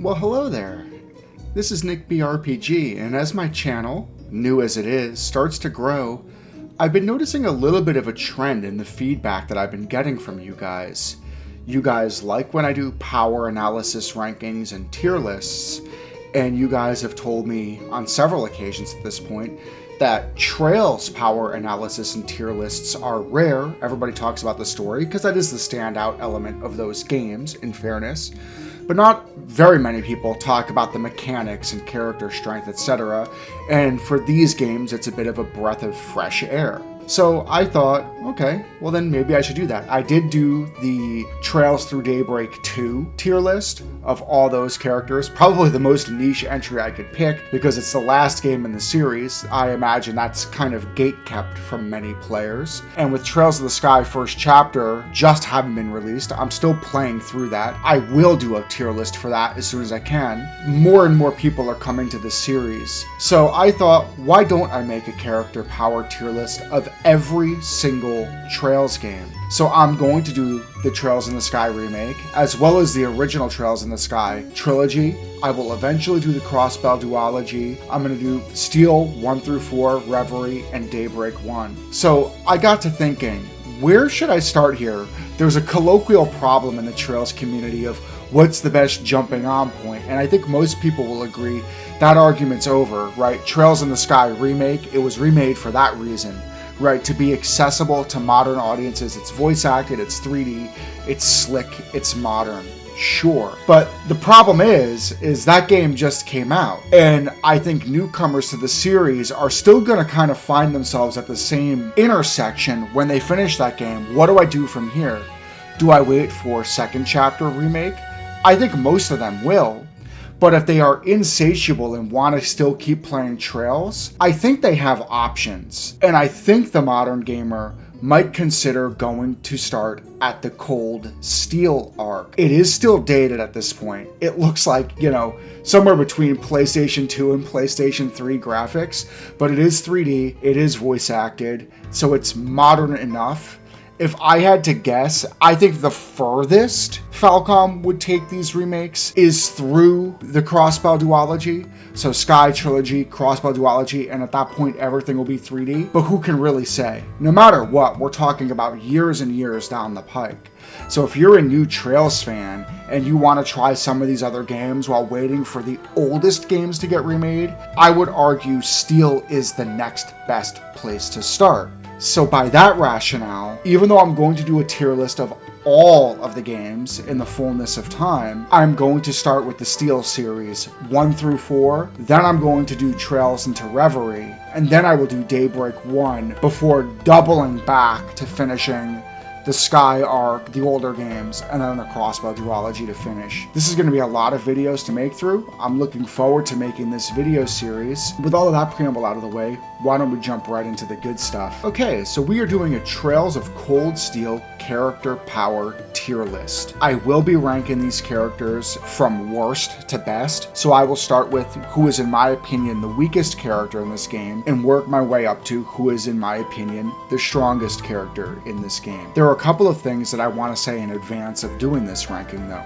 Well, hello there. This is Nick BRPG, and as my channel, new as it is, starts to grow, I've been noticing a little bit of a trend in the feedback that I've been getting from you guys. You guys like when I do power analysis rankings and tier lists, and you guys have told me on several occasions at this point that Trails power analysis and tier lists are rare. Everybody talks about the story because that is the standout element of those games, in fairness. But not very many people talk about the mechanics and character strength, etc. And for these games, it's a bit of a breath of fresh air. So I thought, okay, well then maybe I should do that. I did do the Trails Through Daybreak 2 tier list of all those characters. Probably the most niche entry I could pick because it's the last game in the series. I imagine that's kind of gate-kept from many players. And with Trails of the Sky first chapter just having been released, I'm still playing through that. I will do a tier list for that as soon as I can. More and more people are coming to the series. So I thought, why don't I make a character power tier list of every single Trails game? So I'm going to do the Trails in the Sky remake, as well as the original Trails in the Sky trilogy. I will eventually do the Crossbell duology. I'm going to do Steel 1 through 4, Reverie, and Daybreak 1. So I got to thinking, where should I start here? There's a colloquial problem in the Trails community of what's the best jumping on point, and I think most people will agree that argument's over, right? Trails in the Sky remake, it was remade for that reason. Right, to be accessible to modern audiences. It's voice acted, it's 3D, it's slick, it's modern. Sure. But the problem is that game just came out. And I think newcomers to the series are still going to kind of find themselves at the same intersection when they finish that game. What do I do from here? Do I wait for second chapter remake? I think most of them will. But if they are insatiable and want to still keep playing Trails, I think they have options. And I think the modern gamer might consider going to start at the Cold Steel arc. It is still dated at this point. It looks like, somewhere between PlayStation 2 and PlayStation 3 graphics, but it is 3D, it is voice acted, so it's modern enough. If I had to guess, I think the furthest Falcom would take these remakes is through the Crossbell duology. So Sky Trilogy, Crossbell duology, and at that point everything will be 3D. But who can really say? No matter what, we're talking about years and years down the pike. So if you're a new Trails fan and you want to try some of these other games while waiting for the oldest games to get remade, I would argue Steel is the next best place to start. So by that rationale, even though I'm going to do a tier list of all of the games in the fullness of time, I'm going to start with the Steel series 1 through 4, then I'm going to do Trails into Reverie, and then I will do Daybreak 1 before doubling back to finishing the Sky arc, the older games, and then the Crossbow duology to finish. This is going to be a lot of videos to make through. I'm looking forward to making this video series. With all of that preamble out of the way, why don't we jump right into the good stuff? Okay, so we are doing a Trails of Cold Steel character power tier list. I will be ranking these characters from worst to best, so I will start with who is in my opinion the weakest character in this game and work my way up to who is in my opinion the strongest character in this game. There are a couple of things that I want to say in advance of doing this ranking though.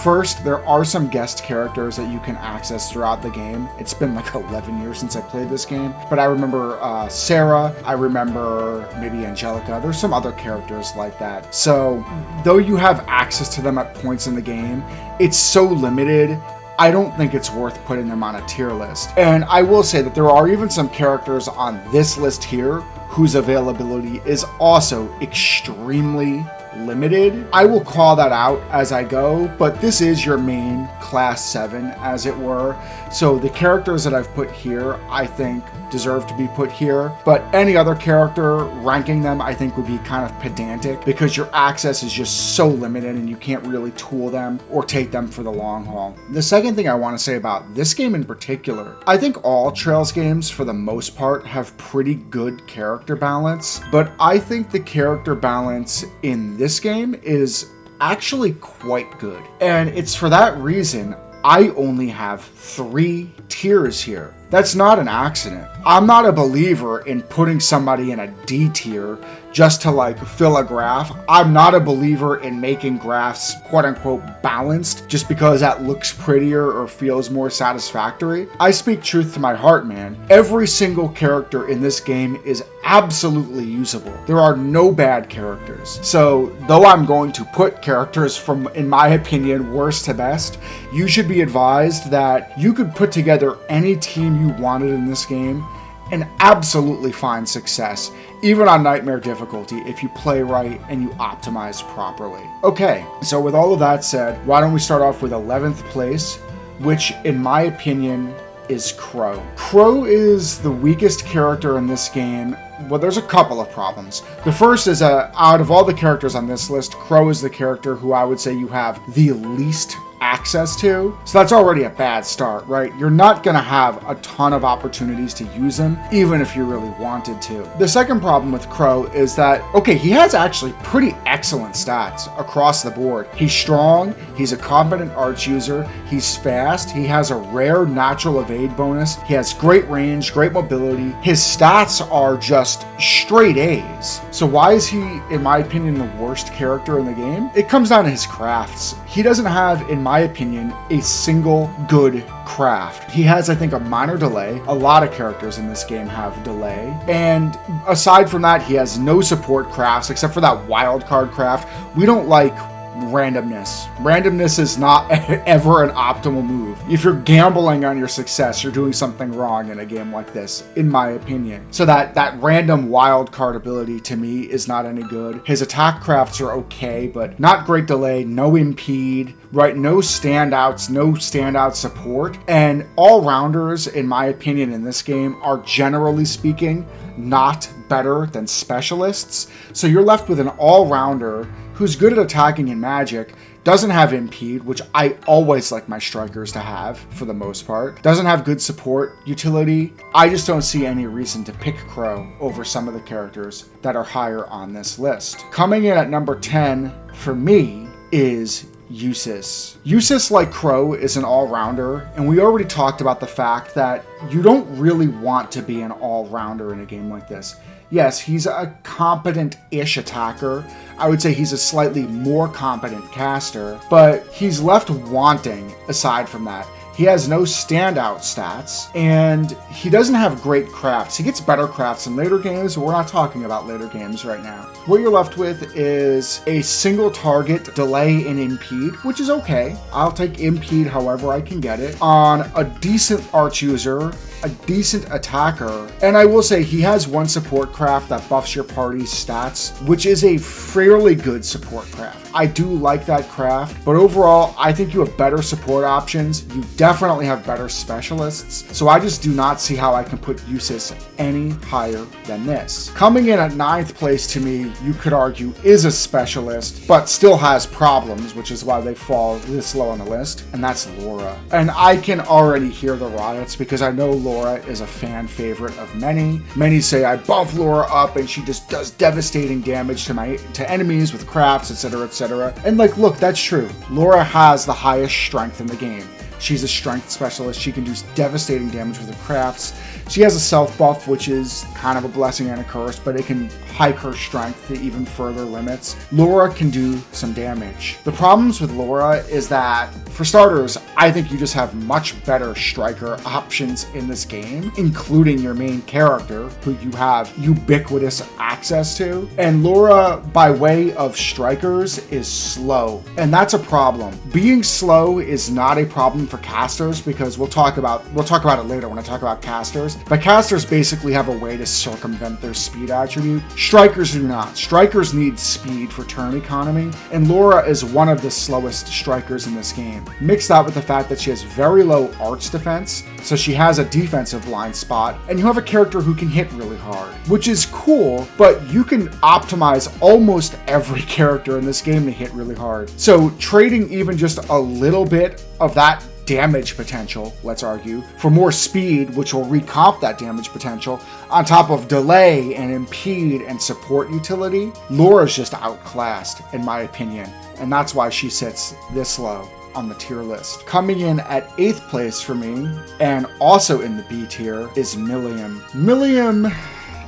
First, there are some guest characters that you can access throughout the game. It's been like 11 years since I played this game, but I remember Sarah, I remember maybe Angelica, there's some other characters like that. So, though you have access to them at points in the game, it's so limited, I don't think it's worth putting them on a tier list. And I will say that there are even some characters on this list here whose availability is also extremely limited. I will call that out as I go, but this is your main class 7 as it were. So the characters that I've put here, I think deserve to be put here, but any other character, ranking them I think would be kind of pedantic because your access is just so limited and you can't really tool them or take them for the long haul. The second thing I want to say about this game in particular, I think all Trails games for the most part have pretty good character balance, but I think the character balance in this game is actually quite good. And it's for that reason I only have 3 tiers here. That's not an accident. I'm not a believer in putting somebody in a D tier just to like fill a graph. I'm not a believer in making graphs quote unquote balanced just because that looks prettier or feels more satisfactory. I speak truth to my heart, man. Every single character in this game is absolutely usable. There are no bad characters. So though I'm going to put characters from, in my opinion, worst to best, you should be advised that you could put together any team you wanted in this game and absolutely find success, even on nightmare difficulty, if you play right and you optimize properly. Okay, so with all of that said, why don't we start off with 11th place, which in my opinion is Crow. Crow is the weakest character in this game. Well, there's a couple of problems. The first is out of all the characters on this list, Crow is the character who I would say you have the least access to. So that's already a bad start, right? You're not going to have a ton of opportunities to use him, even if you really wanted to. The second problem with Crow is that, okay, he has actually pretty excellent stats across the board. He's strong, he's a competent arch user, he's fast, he has a rare natural evade bonus, he has great range, great mobility. His stats are just straight A's. So why is he, in my opinion, the worst character in the game? It comes down to his crafts. He doesn't have, in my opinion, a single good craft. He has, I think, a minor delay. A lot of characters in this game have delay. And aside from that, he has no support crafts except for that wild card craft. We don't like randomness. Randomness is not ever an optimal move. If you're gambling on your success, you're doing something wrong in a game like this, in my opinion. So that random wild card ability to me is not any good. His attack crafts are okay, but not great delay, no impede, right? No standouts, no standout support. And all-rounders, in my opinion, in this game are generally speaking not better than specialists. So you're left with an all-rounder who's good at attacking and magic, doesn't have impede, which I always like my strikers to have for the most part, doesn't have good support utility. I just don't see any reason to pick Crow over some of the characters that are higher on this list. Coming in at number 10 for me is Usis. Usis, like Crow, is an all-rounder, and we already talked about the fact that you don't really want to be an all-rounder in a game like this. Yes, he's a competent-ish attacker. I would say he's a slightly more competent caster, but he's left wanting aside from that. He has no standout stats, and he doesn't have great crafts. He gets better crafts in later games, but we're not talking about later games right now. What you're left with is a single target delay and impede, which is okay. I'll take impede however I can get it, on a decent arch user, a decent attacker, and I will say he has one support craft that buffs your party's stats, which is a fairly good support craft. I do like that craft, but overall, I think you have better support options. You definitely have better specialists, so I just do not see how I can put Usis any higher than this. Coming in at 9th place to me, you could argue is a specialist, but still has problems, which is why they fall this low on the list, and that's Laura. And I can already hear the riots because I know Laura is a fan favorite of many. Many say I buff Laura up and she just does devastating damage to enemies with crafts, etc., etc. And like, look, that's true. Laura has the highest strength in the game. She's a strength specialist. She can do devastating damage with her crafts. She has a self buff, which is kind of a blessing and a curse, but it can hike her strength to even further limits. Laura can do some damage. The problems with Laura is that, for starters, I think you just have much better striker options in this game, including your main character, who you have ubiquitous access to. And Laura, by way of strikers, is slow. And that's a problem. Being slow is not a problem for casters, because we'll talk about it later when I talk about casters. But casters basically have a way to circumvent their speed attribute. Strikers do not. Strikers need speed for turn economy, and Laura is one of the slowest strikers in this game. Mix that with the fact that she has very low arch defense, so she has a defensive blind spot, and you have a character who can hit really hard, which is cool, but you can optimize almost every character in this game to hit really hard. So trading even just a little bit of that damage potential, let's argue, for more speed, which will recomp that damage potential, on top of delay and impede and support utility, Laura's just outclassed, in my opinion, and that's why she sits this low on the tier list. Coming in at 8th place for me, and also in the B tier, is Millium. Millium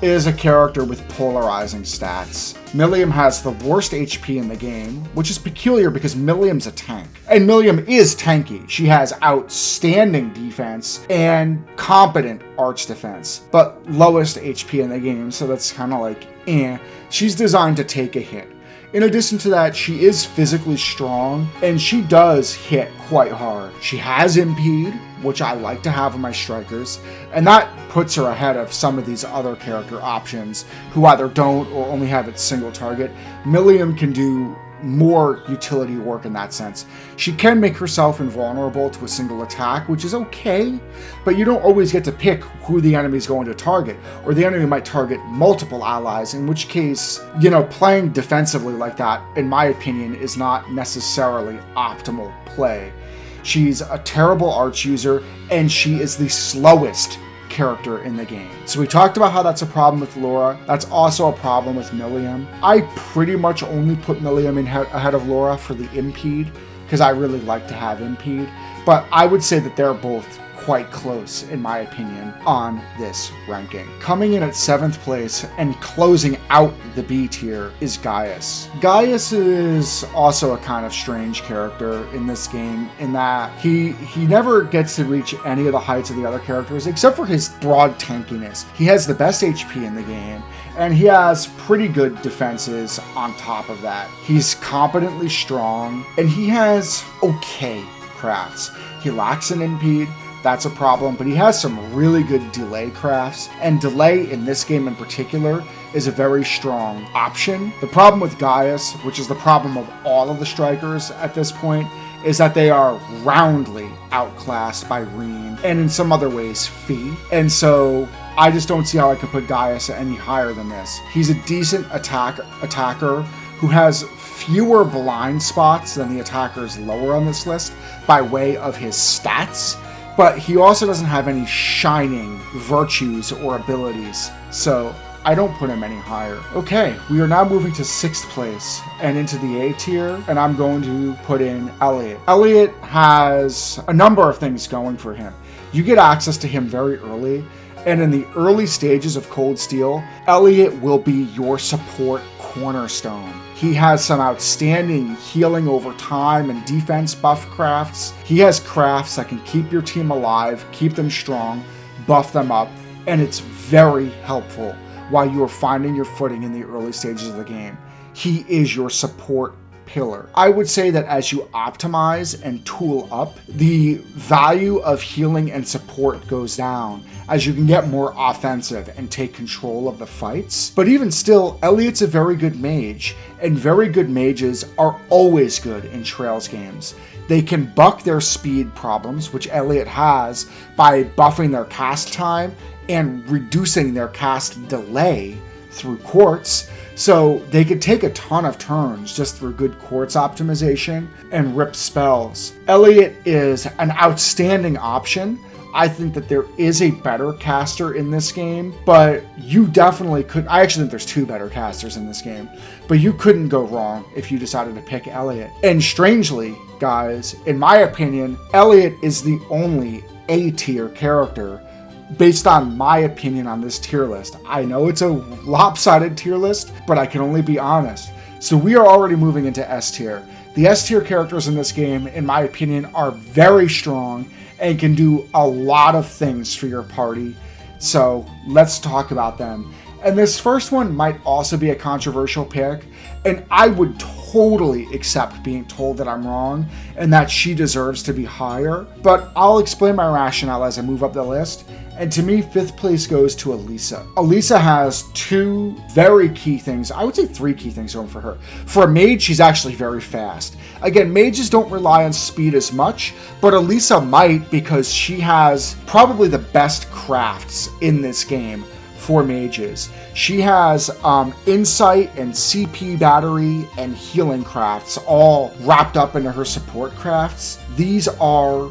is a character with polarizing stats. Millium has the worst HP in the game, which is peculiar because Millium's a tank. And Millium is tanky. She has outstanding defense and competent arch defense, but lowest HP in the game, so that's kind of like, eh. She's designed to take a hit. In addition to that, she is physically strong, and she does hit quite hard. She has impede, which I like to have in my strikers, and that puts her ahead of some of these other character options who either don't or only have its single target. Millium can do more utility work in that sense. She can make herself invulnerable to a single attack, which is okay, but you don't always get to pick who the enemy's going to target, or the enemy might target multiple allies, in which case, playing defensively like that, in my opinion, is not necessarily optimal play. She's a terrible arch user, and she is the slowest character in the game. So we talked about how that's a problem with Laura. That's also a problem with Millium. I pretty much only put Millium ahead of Laura for the impede, because I really like to have impede, but I would say that they're both quite close, in my opinion, on this ranking. Coming in at 7th place and closing out the B tier is Gaius. Gaius is also a kind of strange character in this game, in that he never gets to reach any of the heights of the other characters, except for his broad tankiness. He has the best HP in the game, and he has pretty good defenses on top of that. He's competently strong, and he has okay crafts. He lacks an impede. That's a problem, but he has some really good delay crafts, and delay in this game in particular is a very strong option. The problem with Gaius, which is the problem of all of the strikers at this point, is that they are roundly outclassed by Reen, and in some other ways, Fee. And so I just don't see how I could put Gaius any higher than this. He's a decent attacker who has fewer blind spots than the attackers lower on this list by way of his stats, but he also doesn't have any shining virtues or abilities, so I don't put him any higher. Okay, we are now moving to 6th place and into the A tier, and I'm going to put in Elliot. Elliot has a number of things going for him. You get access to him very early, and in the early stages of Cold Steel, Elliot will be your support cornerstone. He has some outstanding healing over time and defense buff crafts. He has crafts that can keep your team alive, keep them strong, buff them up, and it's very helpful while you are finding your footing in the early stages of the game. He is your support pillar. I would say that as you optimize and tool up, the value of healing and support goes down as you can get more offensive and take control of the fights. But even still, Elliot's a very good mage, and very good mages are always good in Trails games. They can buck their speed problems, which Elliot has, by buffing their cast time and reducing their cast delay through quartz. So they could take a ton of turns just through good quartz optimization and rip spells. Elliot is an outstanding option. I think that there is a better caster in this game, but you definitely could. I actually think there's 2 better casters in this game, but you couldn't go wrong if you decided to pick Elliot. And strangely, guys, in my opinion, Elliot is the only A tier character based on my opinion on this tier list. I know it's a lopsided tier list, but I can only be honest. So we are already moving into S tier. The S tier characters in this game, in my opinion, are very strong and can do a lot of things for your party. So let's talk about them. And this first one might also be a controversial pick, and I would totally accept being told that I'm wrong and that she deserves to be higher, but I'll explain my rationale as I move up the list. And to me, 5th place goes to Elisa. Elisa has 2 very key things. I would say 3 key things going for her. For a mage, she's actually very fast. Again, mages don't rely on speed as much, but Elisa might, because she has probably the best crafts in this game for mages. She has insight and CP battery and healing crafts all wrapped up into her support crafts. These are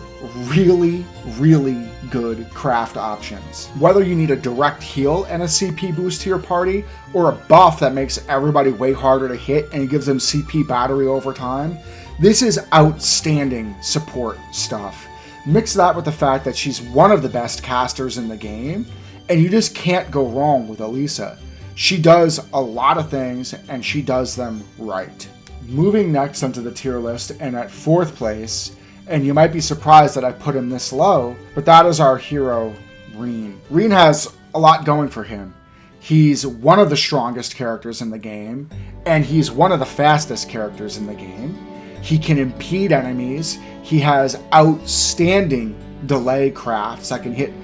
really, really good craft options. Whether you need a direct heal and a CP boost to your party, or a buff that makes everybody way harder to hit and gives them CP battery over time, this is outstanding support stuff. Mix that with the fact that she's one of the best casters in the game, and you just can't go wrong with Elisa. She does a lot of things, and she does them right. Moving next onto the tier list, and at 4th place, and you might be surprised that I put him this low, but that is our hero, Rean. Rean has a lot going for him. He's one of the strongest characters in the game, and he's one of the fastest characters in the game. He can impede enemies. He has outstanding delay crafts that can hit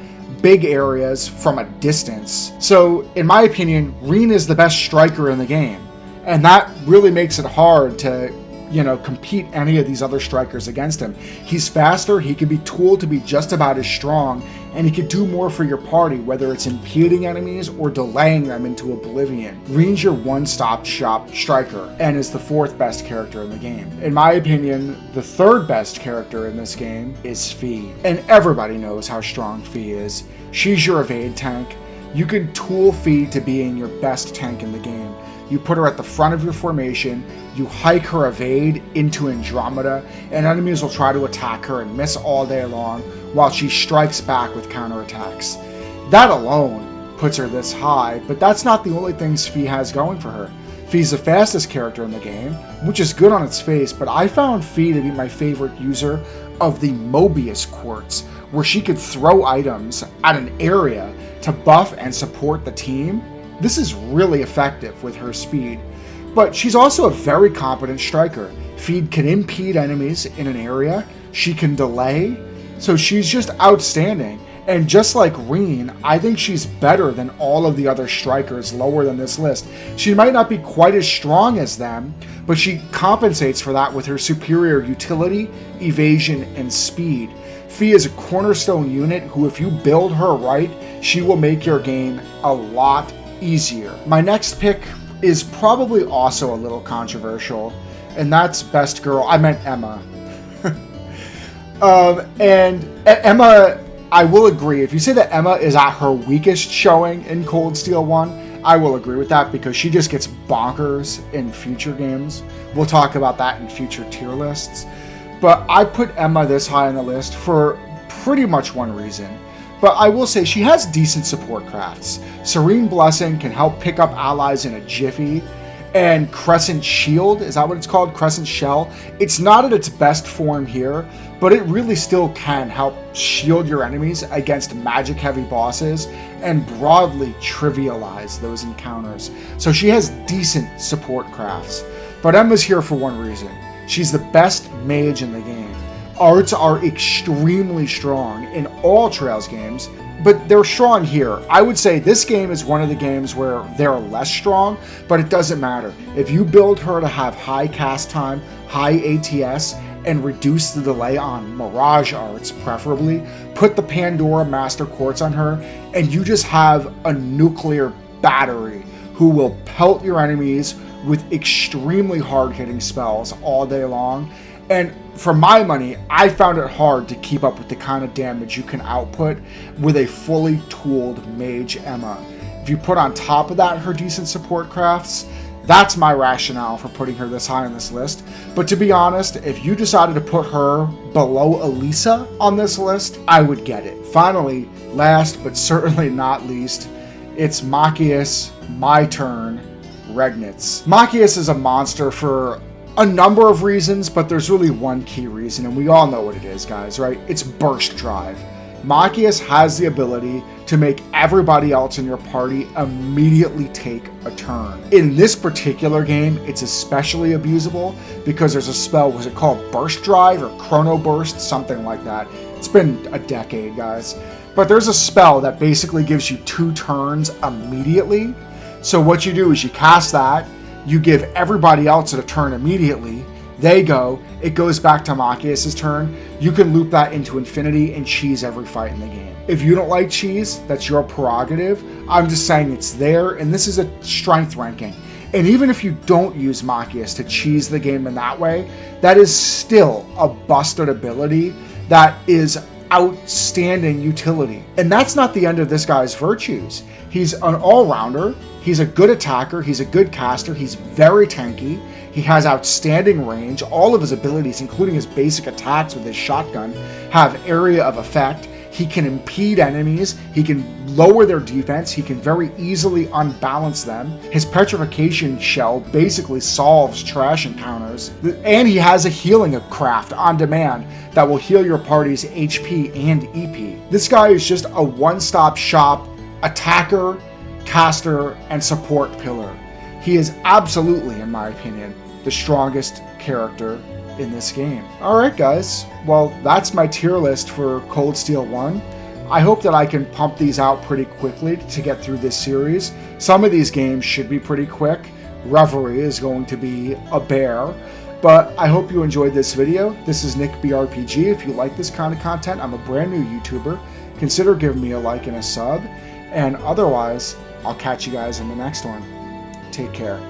big areas from a distance. So, in my opinion, Rean is the best striker in the game. And that really makes it hard to, compete any of these other strikers against him. He's faster, he can be tooled to be just about as strong, and he can do more for your party, whether it's impeding enemies or delaying them into oblivion. Rean's your one-stop shop striker, and is the 4th best character in the game. In my opinion, the 3rd best character in this game is Fee. And everybody knows how strong Fee is. She's your evade tank. You can tool Fee to being your best tank in the game. You put her at the front of your formation, you hike her evade into Andromeda, and enemies will try to attack her and miss all day long while she strikes back with counterattacks. That alone puts her this high, but that's not the only things Fee has going for her. Fee's the fastest character in the game, which is good on its face, but I found Fee to be my favorite user of the Mobius Quartz, where she could throw items at an area to buff and support the team. This is really effective with her speed, but she's also a very competent striker. Fee can impede enemies in an area, she can delay, so she's just outstanding. And just like Rean, I think she's better than all of the other strikers lower than this list. She might not be quite as strong as them, but she compensates for that with her superior utility, evasion, and speed. Fee is a cornerstone unit who, if you build her right, she will make your game a lot easier. My next pick is probably also a little controversial, and that's best girl. I meant Emma. And Emma, I will agree. If you say that Emma is at her weakest showing in Cold Steel 1, I will agree with that because she just gets bonkers in future games. We'll talk about that in future tier lists. But I put Emma this high on the list for pretty much one reason. But I will say she has decent support crafts. Serene Blessing can help pick up allies in a jiffy. And Crescent Shield, is that what it's called? Crescent Shell. It's not at its best form here, but it really still can help shield your enemies against magic-heavy bosses and broadly trivialize those encounters. So she has decent support crafts. But Emma's here for one reason. She's the best mage in the game. Arts are extremely strong in all Trails games, but they're strong here. I would say this game is one of the games where they're less strong, but it doesn't matter. If you build her to have high cast time, high ATS, and reduce the delay on Mirage Arts preferably, put the Pandora Master Quartz on her, and you just have a nuclear battery who will pelt your enemies with extremely hard-hitting spells all day long. And for my money, I found it hard to keep up with the kind of damage you can output with a fully tooled Mage Emma. If you put on top of that her decent support crafts, that's my rationale for putting her this high on this list. But to be honest, if you decided to put her below Elisa on this list, I would get it. Finally, last but certainly not least, it's Machias, my turn, Regnitz. Machias is a monster for a number of reasons, but there's really one key reason, and we all know what it is, guys, right? It's burst drive. Machias has the ability to make everybody else in your party immediately take a turn. In this particular game, it's especially abusable because there's a spell, was it called Burst Drive or Chrono Burst? Something like that. It's been a decade, guys. But there's a spell that basically gives you 2 turns immediately. So what you do is you cast that, you give everybody else a turn immediately, they go, it goes back to Machias' turn, you can loop that into infinity and cheese every fight in the game. If you don't like cheese, that's your prerogative. I'm just saying it's there, and this is a strength ranking. And even if you don't use Machias to cheese the game in that way, that is still a busted ability that is outstanding utility. And that's not the end of this guy's virtues. He's an all-rounder, he's a good attacker, he's a good caster, he's very tanky, he has outstanding range, all of his abilities, including his basic attacks with his shotgun, have area of effect, He can impede enemies, he can lower their defense, he can very easily unbalance them. His petrification shell basically solves trash encounters. And he has a healing craft on demand that will heal your party's HP and EP. This guy is just a one-stop shop attacker, caster, and support pillar. He is absolutely, in my opinion, the strongest character in this game. Alright guys, well that's my tier list for Cold Steel 1. I hope that I can pump these out pretty quickly to get through this series. Some of these games should be pretty quick. Reverie is going to be a bear. But I hope you enjoyed this video. This is Nick BRPG. If you like this kind of content, I'm a brand new YouTuber. Consider giving me a like and a sub. And otherwise, I'll catch you guys in the next one. Take care.